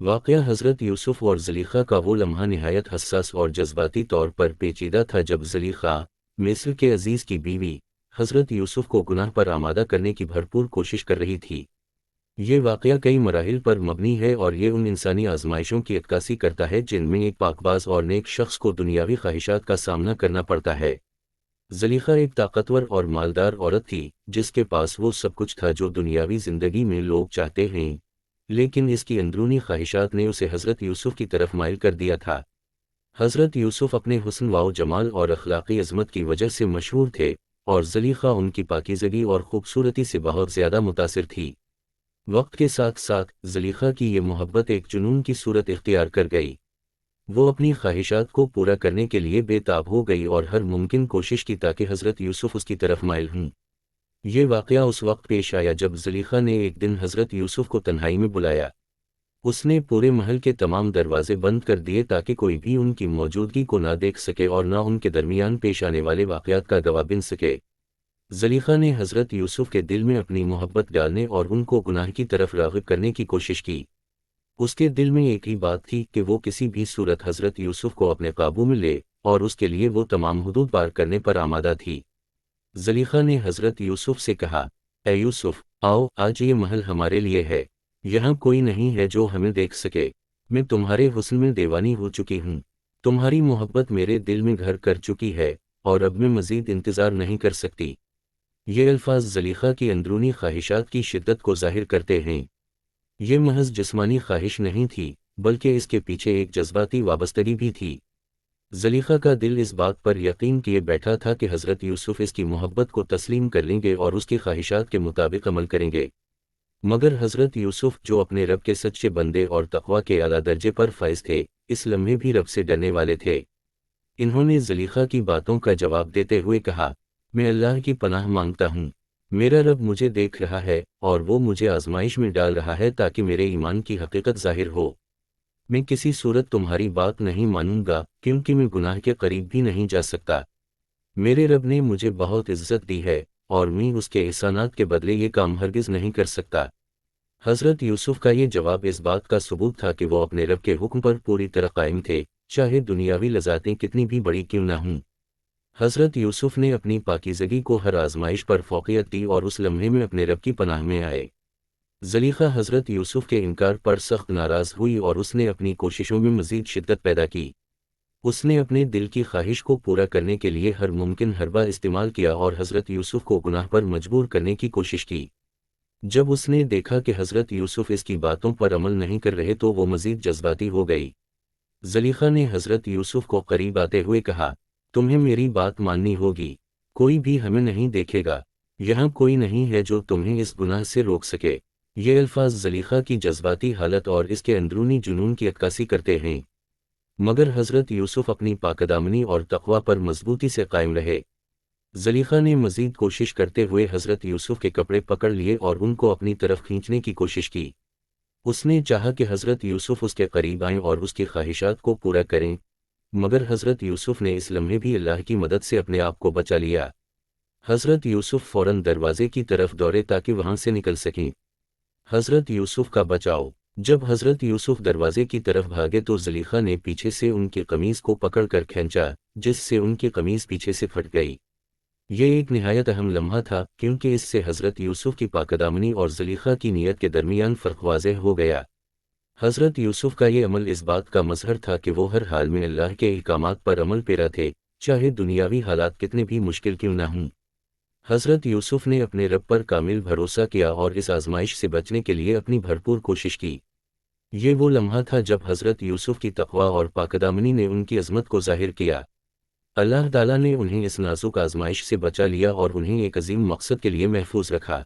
واقعہ حضرت یوسف اور زلیخا کا وہ لمحہ نہایت حساس اور جذباتی طور پر پیچیدہ تھا جب زلیخا، مصر کے عزیز کی بیوی، حضرت یوسف کو گناہ پر آمادہ کرنے کی بھرپور کوشش کر رہی تھی۔ یہ واقعہ کئی مراحل پر مبنی ہے اور یہ ان انسانی آزمائشوں کی عکاسی کرتا ہے جن میں ایک پاکباز اور نیک شخص کو دنیاوی خواہشات کا سامنا کرنا پڑتا ہے۔ زلیخا ایک طاقتور اور مالدار عورت تھی جس کے پاس وہ سب کچھ تھا جو دنیاوی زندگی میں لوگ چاہتے ہیں، لیکن اس کی اندرونی خواہشات نے اسے حضرت یوسف کی طرف مائل کر دیا تھا۔ حضرت یوسف اپنے حسن و جمال اور اخلاقی عظمت کی وجہ سے مشہور تھے، اور زلیخا ان کی پاکیزگی اور خوبصورتی سے بہت زیادہ متاثر تھی۔ وقت کے ساتھ ساتھ زلیخا کی یہ محبت ایک جنون کی صورت اختیار کر گئی۔ وہ اپنی خواہشات کو پورا کرنے کے لیے بے تاب ہو گئی اور ہر ممکن کوشش کی تاکہ حضرت یوسف اس کی طرف مائل ہوں۔ یہ واقعہ اس وقت پیش آیا جب زلیخا نے ایک دن حضرت یوسف کو تنہائی میں بلایا۔ اس نے پورے محل کے تمام دروازے بند کر دیے تاکہ کوئی بھی ان کی موجودگی کو نہ دیکھ سکے اور نہ ان کے درمیان پیش آنے والے واقعات کا گواہ بن سکے۔ زلیخا نے حضرت یوسف کے دل میں اپنی محبت ڈالنے اور ان کو گناہ کی طرف راغب کرنے کی کوشش کی۔ اس کے دل میں ایک ہی بات تھی کہ وہ کسی بھی صورت حضرت یوسف کو اپنے قابو میں لے، اور اس کے لیے وہ تمام حدود پار کرنے پر آمادہ تھی۔ زلیخا نے حضرت یوسف سے کہا، اے یوسف، آؤ، آج یہ محل ہمارے لیے ہے۔ یہاں کوئی نہیں ہے جو ہمیں دیکھ سکے۔ میں تمہارے حسن میں دیوانی ہو چکی ہوں۔ تمہاری محبت میرے دل میں گھر کر چکی ہے، اور اب میں مزید انتظار نہیں کر سکتی۔ یہ الفاظ زلیخا کی اندرونی خواہشات کی شدت کو ظاہر کرتے ہیں۔ یہ محض جسمانی خواہش نہیں تھی، بلکہ اس کے پیچھے ایک جذباتی وابستگی بھی تھی۔ زلیخا کا دل اس بات پر یقین کیے بیٹھا تھا کہ حضرت یوسف اس کی محبت کو تسلیم کر لیں گے اور اس کی خواہشات کے مطابق عمل کریں گے۔ مگر حضرت یوسف، جو اپنے رب کے سچے بندے اور تقویٰ کے اعلیٰ درجے پر فائز تھے، اس لمحے بھی رب سے ڈرنے والے تھے۔ انہوں نے زلیخا کی باتوں کا جواب دیتے ہوئے کہا، میں اللہ کی پناہ مانگتا ہوں۔ میرا رب مجھے دیکھ رہا ہے، اور وہ مجھے آزمائش میں ڈال رہا ہے تاکہ میرے ایمان کی حقیقت ظاہر ہو۔ میں کسی صورت تمہاری بات نہیں مانوں گا، کیونکہ میں گناہ کے قریب بھی نہیں جا سکتا۔ میرے رب نے مجھے بہت عزت دی ہے، اور میں اس کے احسانات کے بدلے یہ کام ہرگز نہیں کر سکتا۔ حضرت یوسف کا یہ جواب اس بات کا ثبوت تھا کہ وہ اپنے رب کے حکم پر پوری طرح قائم تھے، چاہے دنیاوی لذاتیں کتنی بھی بڑی کیوں نہ ہوں۔ حضرت یوسف نے اپنی پاکیزگی کو ہر آزمائش پر فوقیت دی اور اس لمحے میں اپنے رب کی پناہ میں آئے۔ زلیخا حضرت یوسف کے انکار پر سخت ناراض ہوئی اور اس نے اپنی کوششوں میں مزید شدت پیدا کی۔ اس نے اپنے دل کی خواہش کو پورا کرنے کے لیے ہر ممکن حربہ استعمال کیا اور حضرت یوسف کو گناہ پر مجبور کرنے کی کوشش کی۔ جب اس نے دیکھا کہ حضرت یوسف اس کی باتوں پر عمل نہیں کر رہے تو وہ مزید جذباتی ہو گئی۔ زلیخا نے حضرت یوسف کو قریب آتے ہوئے کہا، تمہیں میری بات ماننی ہوگی۔ کوئی بھی ہمیں نہیں دیکھے گا۔ یہاں کوئی نہیں ہے جو تمہیں اس گناہ سے روک سکے۔ یہ الفاظ زلیخا کی جذباتی حالت اور اس کے اندرونی جنون کی عکاسی کرتے ہیں۔ مگر حضرت یوسف اپنی پاکدامنی اور تقویٰ پر مضبوطی سے قائم رہے۔ زلیخا نے مزید کوشش کرتے ہوئے حضرت یوسف کے کپڑے پکڑ لیے اور ان کو اپنی طرف کھینچنے کی کوشش کی۔ اس نے چاہا کہ حضرت یوسف اس کے قریب آئیں اور اس کی خواہشات کو پورا کریں، مگر حضرت یوسف نے اس لمحے بھی اللہ کی مدد سے اپنے آپ کو بچا لیا۔ حضرت یوسف فوراً دروازے کی طرف دوڑے تاکہ وہاں سے نکل سکیں۔ حضرت یوسف کا بچاؤ۔ جب حضرت یوسف دروازے کی طرف بھاگے تو زلیخا نے پیچھے سے ان کی قمیض کو پکڑ کر کھینچا، جس سے ان کی قمیض پیچھے سے پھٹ گئی۔ یہ ایک نہایت اہم لمحہ تھا کیونکہ اس سے حضرت یوسف کی پاکدامنی اور زلیخا کی نیت کے درمیان فرق واضح ہو گیا۔ حضرت یوسف کا یہ عمل اس بات کا مظہر تھا کہ وہ ہر حال میں اللہ کے احکامات پر عمل پیرا تھے، چاہے دنیاوی حالات کتنے بھی مشکل کیوں نہ ہوں۔ حضرت یوسف نے اپنے رب پر کامل بھروسہ کیا اور اس آزمائش سے بچنے کے لیے اپنی بھرپور کوشش کی۔ یہ وہ لمحہ تھا جب حضرت یوسف کی تقویٰ اور پاکدامنی نے ان کی عظمت کو ظاہر کیا۔ اللہ تعالیٰ نے انہیں اس نازک آزمائش سے بچا لیا اور انہیں ایک عظیم مقصد کے لیے محفوظ رکھا۔